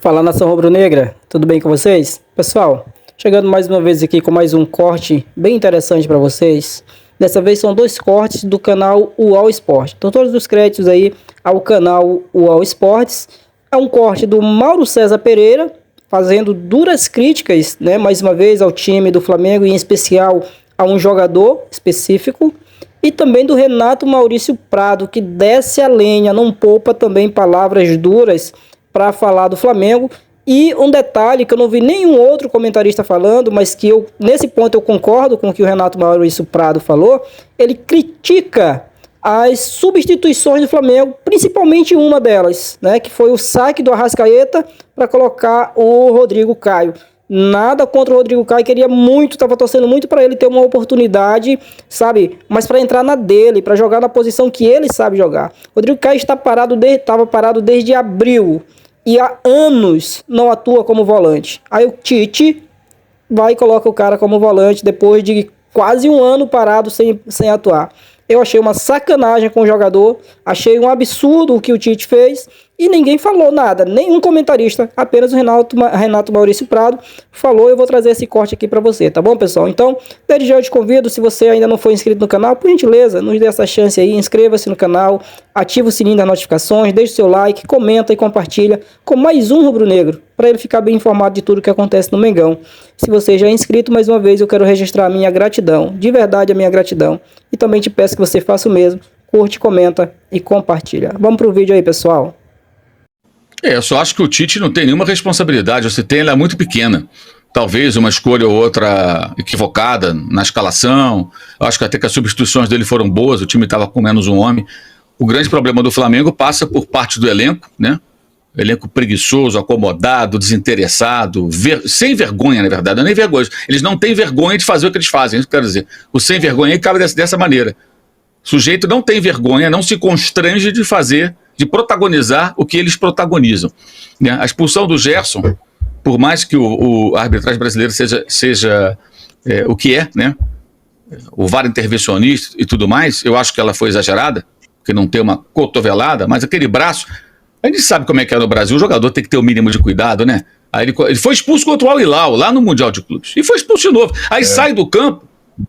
Fala, nação rubro-negra, tudo bem com vocês? Pessoal, chegando mais uma vez aqui com mais um corte bem interessante para vocês. Dessa vez são dois cortes do canal UOL Esporte. Então todos os créditos aí ao canal UOL Esportes. É um corte do Mauro César Pereira, fazendo duras críticas, né, mais uma vez ao time do Flamengo, em especial a um jogador específico. E também do Renato Maurício Prado, que desce a lenha, não poupa também palavras duras para falar do Flamengo. E um detalhe que eu não vi nenhum outro comentarista falando, mas que nesse ponto eu concordo com o que o Renato Maurício Prado falou, ele critica as substituições do Flamengo, principalmente uma delas, né, que foi o saque do Arrascaeta para colocar o Rodrigo Caio. Nada contra o Rodrigo Caio, queria muito, estava torcendo muito para ele ter uma oportunidade, sabe? Mas para entrar na dele, para jogar na posição que ele sabe jogar. O Rodrigo Caio estava parado desde abril e há anos não atua como volante. Aí o Tite vai e coloca o cara como volante depois de quase um ano parado sem atuar. Eu achei uma sacanagem com o jogador, achei um absurdo o que o Tite fez e ninguém falou nada, nenhum comentarista, apenas o Renato Maurício Prado falou. Eu vou trazer esse corte aqui para você, tá bom, pessoal? Então, desde já eu te convido, se você ainda não for inscrito no canal, por gentileza, nos dê essa chance aí, inscreva-se no canal, ativa o sininho das notificações, deixe o seu like, comenta e compartilha com mais um rubro-negro, para ele ficar bem informado de tudo que acontece no Mengão. Se você já é inscrito, mais uma vez eu quero registrar a minha gratidão, de verdade a minha gratidão, e também te peço que você faça o mesmo, curte, comenta e compartilha. Vamos pro vídeo aí, pessoal. Eu só acho que o Tite não tem nenhuma responsabilidade, ou se tem, ela é muito pequena. Talvez uma escolha ou outra equivocada na escalação, eu acho que até que as substituições dele foram boas, o time estava com menos um homem. O grande problema do Flamengo passa por parte do elenco, né? Elenco preguiçoso, acomodado, desinteressado, sem vergonha, na verdade, não é nem vergonha. Eles não têm vergonha de fazer o que eles fazem, isso que eu quero dizer. O sem vergonha aí cabe dessa maneira. O sujeito não tem vergonha, não se constrange de fazer, de protagonizar o que eles protagonizam, né? A expulsão do Gerson, por mais que a arbitragem brasileira seja o que é, né? O VAR intervencionista e tudo mais, eu acho que ela foi exagerada, porque não tem uma cotovelada, mas aquele braço, a gente sabe como é que é no Brasil, o jogador tem que ter o mínimo de cuidado, né? Aí ele foi expulso contra o Al Hilal, lá no Mundial de Clubes, e foi expulso de novo. Aí sai do campo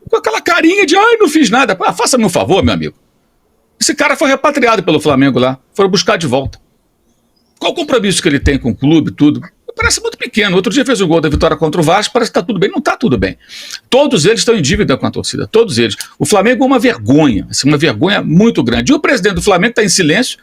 com aquela carinha de, ai, não fiz nada. Faça-me um favor, meu amigo. Esse cara foi repatriado pelo Flamengo lá, foram buscar de volta. Qual o compromisso que ele tem com o clube, tudo? Parece muito pequeno. Outro dia fez um gol da vitória contra o Vasco, parece que está tudo bem. Não está tudo bem. Todos eles estão em dívida com a torcida, todos eles. O Flamengo é uma vergonha, assim, uma vergonha muito grande. E o presidente do Flamengo está em silêncio,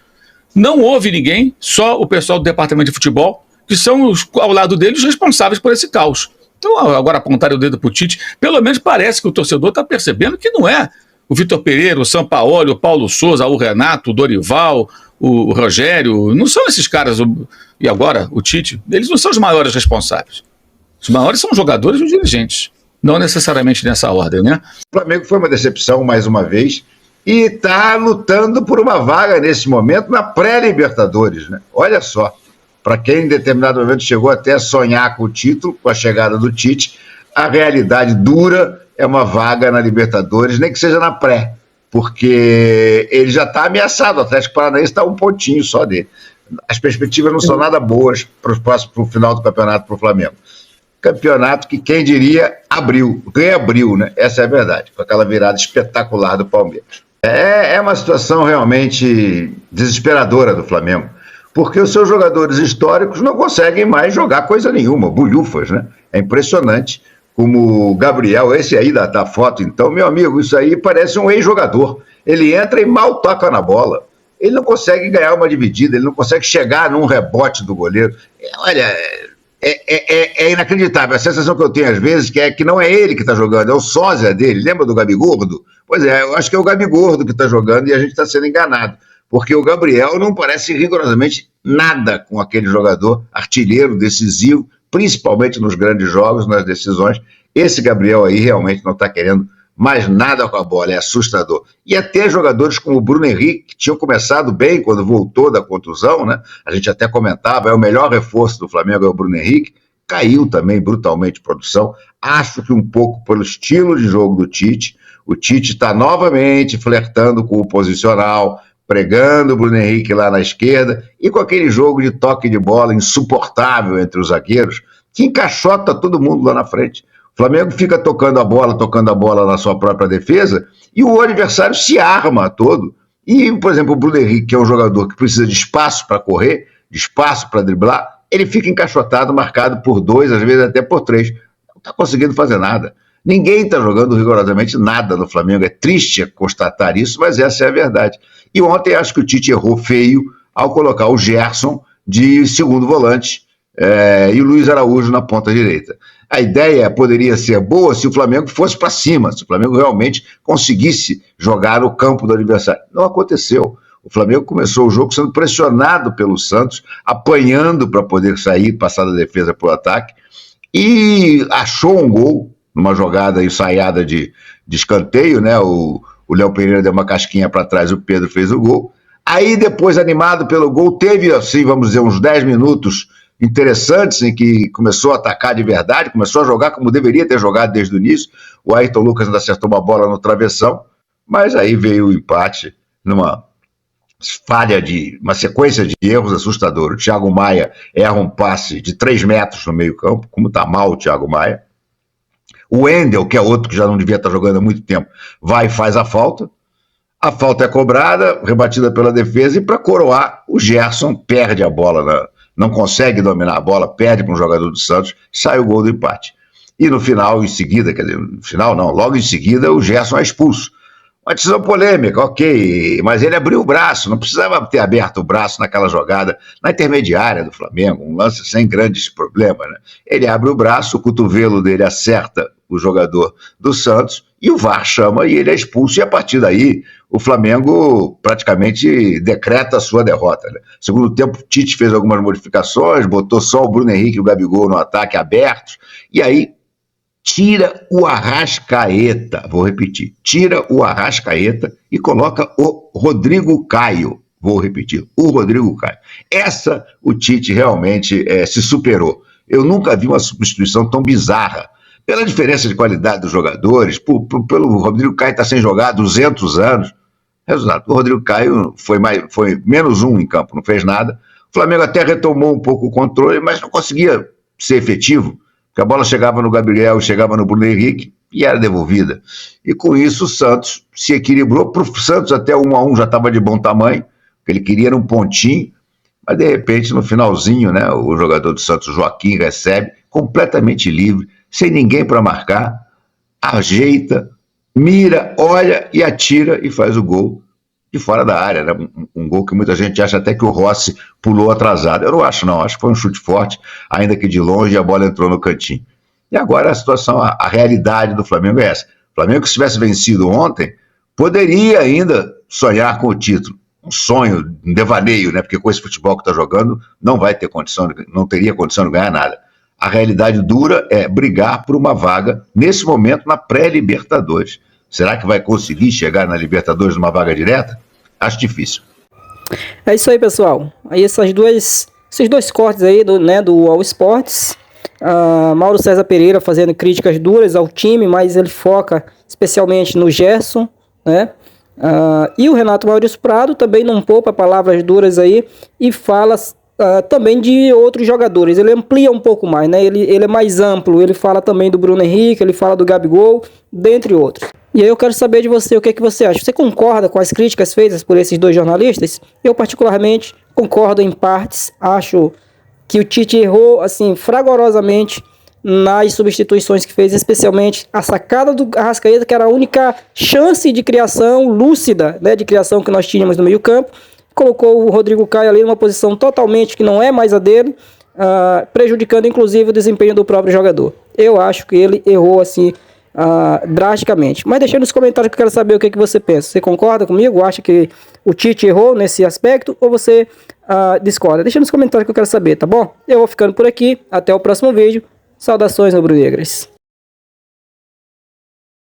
não ouve ninguém, só o pessoal do departamento de futebol, que são, ao lado dele, os responsáveis por esse caos. Então, agora apontar o dedo para o Tite, pelo menos parece que o torcedor está percebendo que não é o Vitor Pereira, o Sampaoli, o Paulo Souza, o Renato, o Dorival, o Rogério, não são esses caras, e agora o Tite, eles não são os maiores responsáveis. Os maiores são os jogadores e os dirigentes, não necessariamente nessa ordem, né? O Flamengo foi uma decepção mais uma vez e está lutando por uma vaga nesse momento na pré-Libertadores, né? Olha só, para quem em determinado momento chegou até a sonhar com o título, com a chegada do Tite, a realidade dura é uma vaga na Libertadores, nem que seja na pré, porque ele já está ameaçado, o Atlético Paranaense está um pontinho só dele. As perspectivas não são nada boas para o final do campeonato para o Flamengo. Campeonato que, quem diria, reabriu, né? Essa é a verdade, com aquela virada espetacular do Palmeiras. É uma situação realmente desesperadora do Flamengo, porque os seus jogadores históricos não conseguem mais jogar coisa nenhuma, bulhufas, né? É impressionante. Como o Gabriel, esse aí da foto, então, meu amigo, isso aí parece um ex-jogador. Ele entra e mal toca na bola. Ele não consegue ganhar uma dividida, ele não consegue chegar num rebote do goleiro. Olha, é inacreditável. A sensação que eu tenho às vezes é que não é ele que está jogando, é o sósia dele. Lembra do Gabigordo? Pois é, eu acho que é o Gabigordo que está jogando e a gente está sendo enganado. Porque o Gabriel não parece rigorosamente nada com aquele jogador artilheiro, decisivo, principalmente nos grandes jogos, nas decisões. Esse Gabriel aí realmente não está querendo mais nada com a bola, é assustador. E até jogadores como o Bruno Henrique, que tinham começado bem quando voltou da contusão, né? A gente até comentava, é o melhor reforço do Flamengo, é o Bruno Henrique, caiu também brutalmente de produção. Acho que um pouco pelo estilo de jogo do Tite. O Tite está novamente flertando com o posicional, pregando o Bruno Henrique lá na esquerda e com aquele jogo de toque de bola insuportável entre os zagueiros, que encaixota todo mundo lá na frente. O Flamengo fica tocando a bola na sua própria defesa e o adversário se arma todo. E, por exemplo, o Bruno Henrique, que é um jogador que precisa de espaço para correr, de espaço para driblar, ele fica encaixotado, marcado por 2, às vezes até por 3. Não está conseguindo fazer nada. Ninguém está jogando rigorosamente nada no Flamengo. É triste constatar isso, mas essa é a verdade. E ontem acho que o Tite errou feio ao colocar o Gerson de segundo volante e o Luiz Araújo na ponta direita. A ideia poderia ser boa se o Flamengo fosse para cima, se o Flamengo realmente conseguisse jogar no campo do adversário. Não aconteceu. O Flamengo começou o jogo sendo pressionado pelo Santos, apanhando para poder sair, passar da defesa para o ataque, e achou um gol numa jogada ensaiada de escanteio, né? O Léo Pereira deu uma casquinha para trás, o Pedro fez o gol. Aí depois, animado pelo gol, teve, assim, vamos dizer, uns 10 minutos interessantes em que começou a atacar de verdade, começou a jogar como deveria ter jogado desde o início. O Ayrton Lucas ainda acertou uma bola no travessão, mas aí veio o empate numa falha uma sequência de erros assustadora. O Thiago Maia erra um passe de 3 metros no meio campo, como está mal o Thiago Maia. O Wendel, que é outro que já não devia estar jogando há muito tempo, vai e faz a falta é cobrada, rebatida pela defesa, e para coroar, o Gerson perde a bola, não consegue dominar a bola, perde para um jogador do Santos, sai o gol do empate. E no final, em seguida, quer dizer, no final não, logo em seguida o Gerson é expulso. Uma decisão polêmica, ok, mas ele abriu o braço, não precisava ter aberto o braço naquela jogada, na intermediária do Flamengo, um lance sem grandes problemas, né? Ele abre o braço, o cotovelo dele acerta o jogador do Santos, e o VAR chama e ele é expulso, e a partir daí o Flamengo praticamente decreta a sua derrota, né? Segundo tempo, Tite fez algumas modificações, botou só o Bruno Henrique e o Gabigol no ataque abertos, e aí tira o Arrascaeta, vou repetir, tira o Arrascaeta e coloca o Rodrigo Caio, vou repetir, o Rodrigo Caio. Essa o Tite realmente se superou. Eu nunca vi uma substituição tão bizarra, pela diferença de qualidade dos jogadores, pelo Rodrigo Caio estar sem jogar há 200 anos. Resultado, o Rodrigo Caio foi menos um em campo, não fez nada. O Flamengo até retomou um pouco o controle, mas não conseguia ser efetivo, porque a bola chegava no Gabriel, chegava no Bruno Henrique e era devolvida. E com isso o Santos se equilibrou. Para o Santos até 1-1 já estava de bom tamanho, porque ele queria um pontinho, mas de repente no finalzinho, né, o jogador do Santos, Joaquim, recebe completamente livre, sem ninguém para marcar, ajeita, mira, olha e atira e faz o gol de fora da área, né? Um gol que muita gente acha até que o Rossi pulou atrasado. Eu não acho não, acho que foi um chute forte, ainda que de longe a bola entrou no cantinho. E agora a situação, a realidade do Flamengo é essa. O Flamengo, se tivesse vencido ontem, poderia ainda sonhar com o título. Um sonho, um devaneio, né? Porque com esse futebol que está jogando, não teria condição de ganhar nada. A realidade dura é brigar por uma vaga, nesse momento, na pré-Libertadores. Será que vai conseguir chegar na Libertadores numa vaga direta? Acho difícil. É isso aí, pessoal. Aí esses dois cortes aí do All Sports. Mauro César Pereira fazendo críticas duras ao time, mas ele foca especialmente no Gerson, né? E o Renato Maurício Prado também não poupa palavras duras aí e fala também de outros jogadores. Ele amplia um pouco mais, né? Ele é mais amplo, ele fala também do Bruno Henrique, ele fala do Gabigol, dentre outros. E aí eu quero saber de você, o que é que você acha? Você concorda com as críticas feitas por esses dois jornalistas? Eu particularmente concordo em partes, acho que o Tite errou assim fragorosamente nas substituições que fez, especialmente a sacada do Arrascaeta, que era a única chance de criação lúcida, né, de criação que nós tínhamos no meio campo. Colocou o Rodrigo Caio ali numa posição totalmente que não é mais a dele, prejudicando inclusive o desempenho do próprio jogador. Eu acho que ele errou assim drasticamente. Mas deixa nos comentários que eu quero saber o que você pensa. Você concorda comigo? Acha que o Tite errou nesse aspecto ou você discorda? Deixa nos comentários que eu quero saber, tá bom? Eu vou ficando por aqui. Até o próximo vídeo. Saudações rubro-negras.